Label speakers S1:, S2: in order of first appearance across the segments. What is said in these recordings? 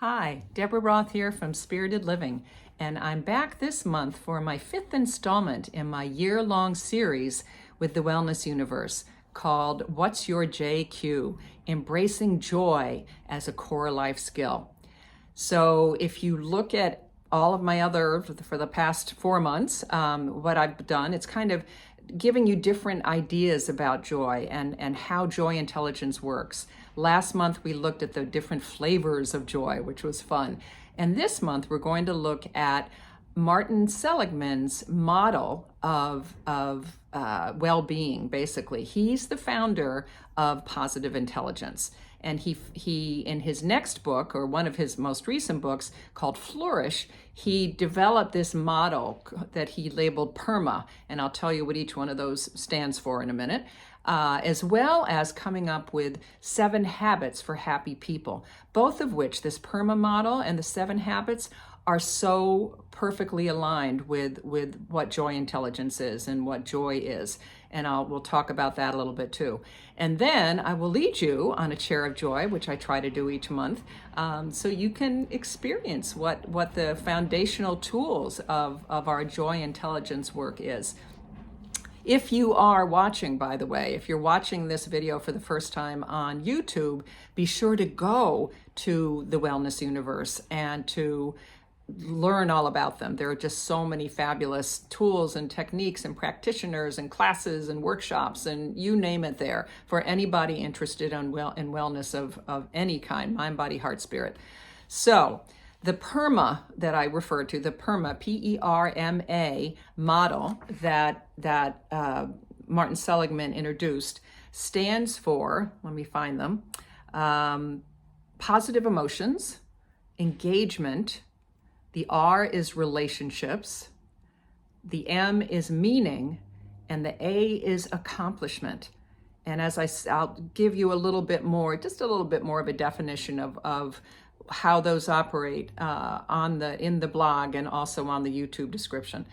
S1: Hi, Deborah Roth here from Spirited Living, and I'm back this month for my 5th installment in my year-long series with the Wellness Universe called What's Your JQ? Embracing Joy as a Core Life Skill. So if you look at all of my other, for the past 4 months, what I've done, it's kind of giving you different ideas about joy and how joy intelligence works. Last month, we looked at the different flavors of joy, which was fun. And this month, we're going to look at Martin Seligman's model of well-being, basically. He's the founder of positive intelligence. And he in his next book, or one of his most recent books called Flourish, he developed this model that he labeled PERMA, and I'll tell you what each one of those stands for in a minute, as well as coming up with 7 habits for happy people, both of which, this PERMA model and the 7 habits, are so perfectly aligned with what joy intelligence is and what joy is. And we'll talk about that a little bit too. And then I will lead you on a chair of joy, which I try to do each month, so you can experience what the foundational tools of our joy intelligence work is. If you are watching, by the way, if you're watching this video for the first time on YouTube, be sure to go to the Wellness Universe and to learn all about them. There are just so many fabulous tools and techniques and practitioners and classes and workshops and you name it there for anybody interested in wellness of any kind, mind, body, heart, spirit. So the PERMA that I referred to, the PERMA, P-E-R-M-A model that Martin Seligman introduced stands for, let me find them, positive emotions, engagement. The R is relationships, the M is meaning, and the A is accomplishment. And I'll give you a little bit more, just a little bit more of a definition of how those operate in the blog and also on the YouTube description.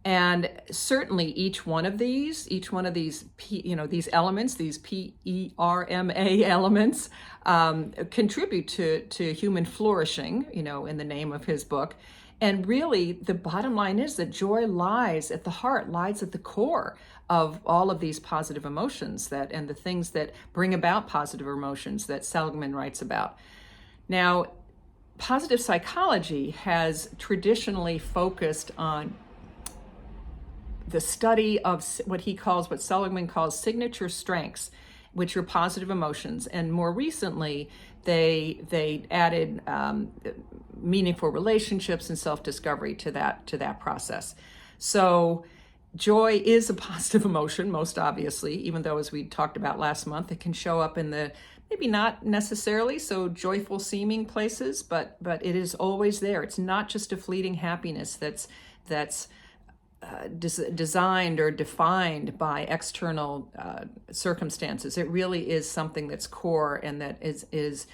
S1: And certainly each one of these these elements, these PERMA elements, contribute to human flourishing, in the name of his book. And really, the bottom line is that joy lies at the heart, lies at the core of all of these positive emotions and the things that bring about positive emotions that Seligman writes about. Now, positive psychology has traditionally focused on the study of what Seligman calls signature strengths, which are positive emotions. And more recently, they added meaningful relationships and self-discovery to that process. So joy is a positive emotion, most obviously, even though, as we talked about last month, it can show up in the maybe not necessarily so joyful seeming places, but it is always there. It's not just a fleeting happiness that's designed or defined by external circumstances. It really is something that's core and that is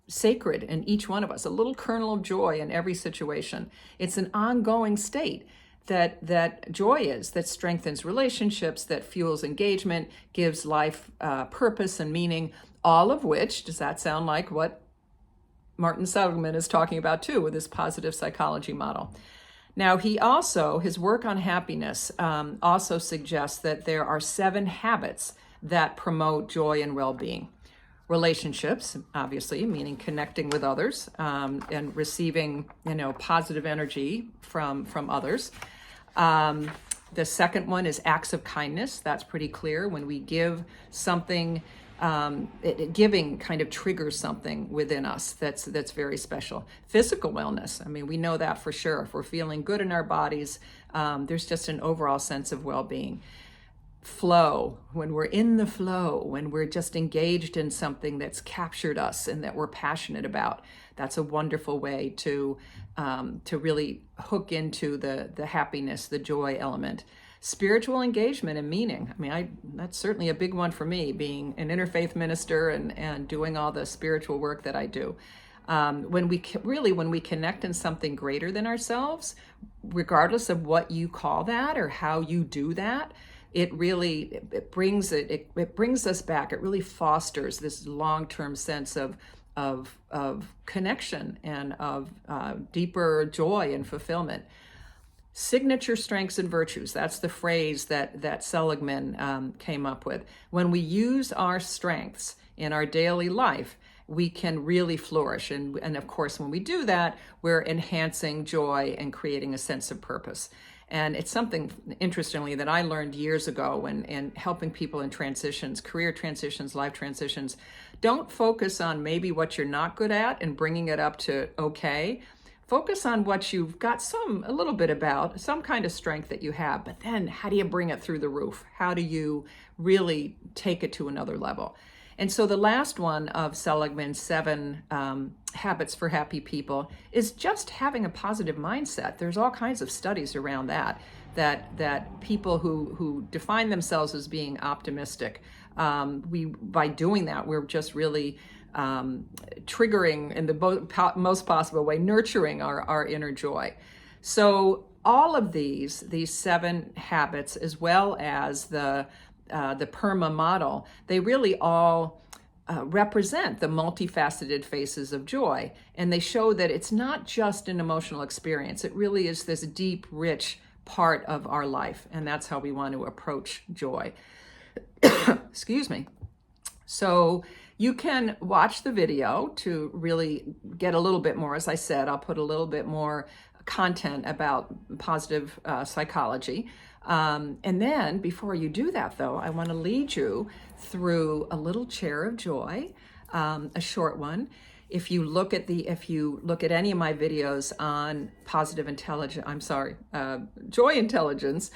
S1: sacred in each one of us, a little kernel of joy in every situation. It's an ongoing state that joy is, that strengthens relationships, that fuels engagement, gives life purpose and meaning, all of which, does that sound like what Martin Seligman is talking about too with his positive psychology model? Now, his work on happiness also suggests that there are 7 habits that promote joy and well-being. Relationships, obviously, meaning connecting with others and receiving, positive energy from others. The second one is acts of kindness. That's pretty clear. When we give something, giving kind of triggers something within us that's very special. Physical wellness, we know that for sure. If we're feeling good in our bodies, there's just an overall sense of well-being. Flow, when we're in the flow, when we're just engaged in something that's captured us and that we're passionate about, that's a wonderful way to really hook into the happiness, the joy element. Spiritual engagement and meaning. That's certainly a big one for me, being an interfaith minister and doing all the spiritual work that I do. When we connect in something greater than ourselves, regardless of what you call that or how you do that, it brings us back. It really fosters this long-term sense of of connection and of deeper joy and fulfillment. Signature strengths and virtues. That's the phrase that Seligman came up with. When we use our strengths in our daily life, we can really flourish. And of course, when we do that, we're enhancing joy and creating a sense of purpose. And it's something, interestingly, that I learned years ago when helping people in transitions, career transitions, life transitions. Don't focus on maybe what you're not good at and bringing it up to okay. Focus on what you've got a little bit about, some kind of strength that you have, but then how do you bring it through the roof? How do you really take it to another level? And so the last one of Seligman's 7 habits for happy people is just having a positive mindset. There's all kinds of studies around that people who define themselves as being optimistic, by doing that, we're just really triggering in the most possible way, nurturing our inner joy. So all of these 7 habits, as well as the PERMA model, they really all represent the multifaceted phases of joy. And they show that it's not just an emotional experience. It really is this deep, rich part of our life. And that's how we want to approach joy. Excuse me. So you can watch the video to really get a little bit more. As I said, I'll put a little bit more content about positive psychology. And then before you do that, though, I want to lead you through a little chair of joy, a short one. If you look at any of my videos on joy intelligence,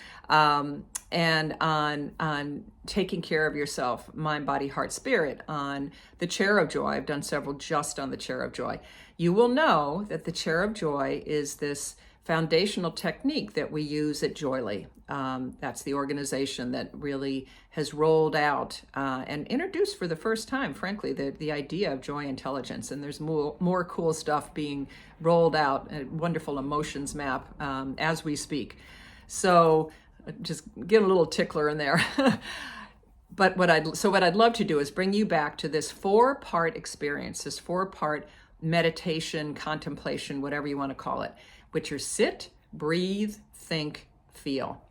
S1: and on taking care of yourself, mind, body, heart, spirit, on the chair of joy, I've done several just on the chair of joy. You will know that the chair of joy is this foundational technique that we use at JOYELY. That's the organization that really has rolled out and introduced for the first time, frankly, the idea of joy intelligence. And there's more cool stuff being rolled out, a wonderful emotions map as we speak. So just get a little tickler in there. But what I'd love to do is bring you back to this 4-part experience, this 4-part meditation, contemplation, whatever you want to call it, which are sit, breathe, think, feel.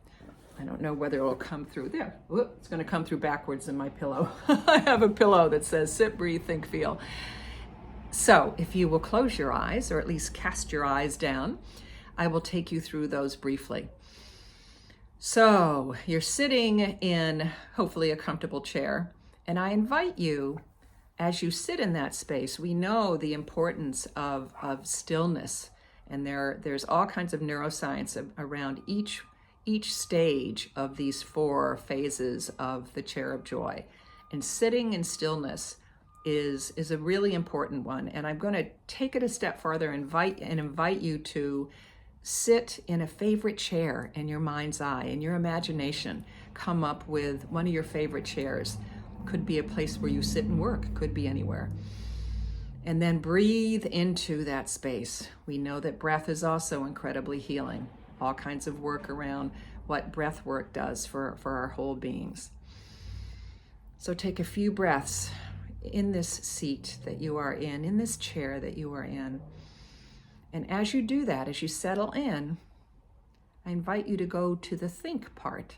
S1: I don't know whether it'll come through there. Whoop, it's going to come through backwards in my pillow. I have a pillow that says sit, breathe, think, feel. So if you will close your eyes, or at least cast your eyes down, I will take you through those briefly. So you're sitting in hopefully a comfortable chair, and I invite you, as you sit in that space, we know the importance of stillness, and there's all kinds of neuroscience around each stage of these 4 phases of the chair of joy. And sitting in stillness is a really important one. And I'm going to take it a step farther and invite you to sit in a favorite chair in your mind's eye, in your imagination. Come up with one of your favorite chairs. Could be a place where you sit and work, could be anywhere. And then breathe into that space. We know that breath is also incredibly healing. All kinds of work around what breath work does for our whole beings. So take a few breaths in this seat that you are in this chair that you are in. And as you do that, as you settle in, I invite you to go to the think part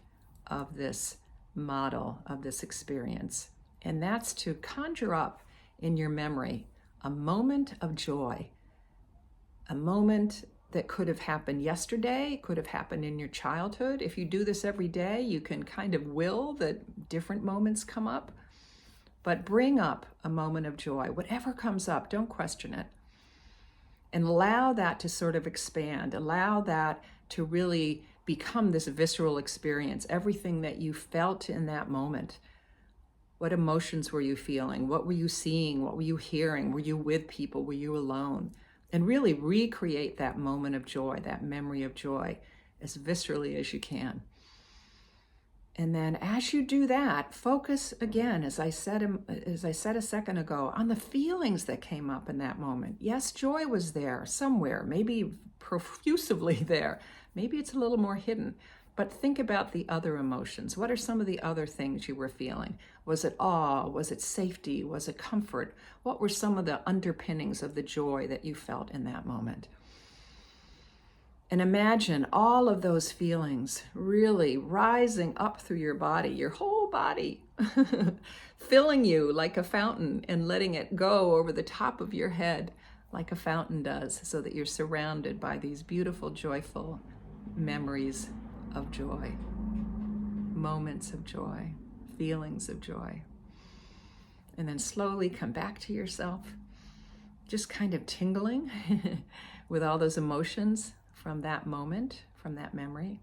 S1: of this model, of this experience. And that's to conjure up in your memory a moment of joy, a moment that could have happened yesterday, could have happened in your childhood. If you do this every day, you can kind of will that different moments come up, but bring up a moment of joy. Whatever comes up, don't question it. And allow that to sort of expand, allow that to really become this visceral experience, everything that you felt in that moment. What emotions were you feeling? What were you seeing? What were you hearing? Were you with people? Were you alone? And really recreate that moment of joy, that memory of joy, as viscerally as you can. And then as you do that, focus again, as I said a second ago, on the feelings that came up in that moment. Yes, joy was there somewhere, maybe profusively there. Maybe it's a little more hidden. But think about the other emotions. What are some of the other things you were feeling? Was it awe? Was it safety? Was it comfort? What were some of the underpinnings of the joy that you felt in that moment? And imagine all of those feelings really rising up through your body, your whole body, filling you like a fountain and letting it go over the top of your head like a fountain does, so that you're surrounded by these beautiful, joyful memories of joy, moments of joy, feelings of joy. And then slowly come back to yourself, just kind of tingling with all those emotions from that moment, from that memory.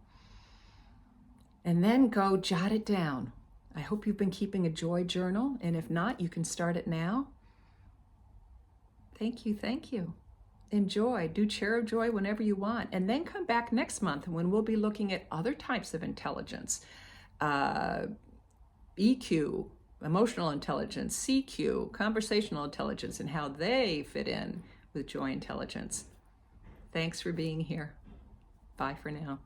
S1: And then go jot it down. I hope you've been keeping a joy journal, and if not, you can start it now. Thank you, thank you. Enjoy, do Chair of Joy whenever you want, and then come back next month when we'll be looking at other types of intelligence. EQ, emotional intelligence, CQ, conversational intelligence, and how they fit in with joy intelligence. Thanks for being here. Bye for now.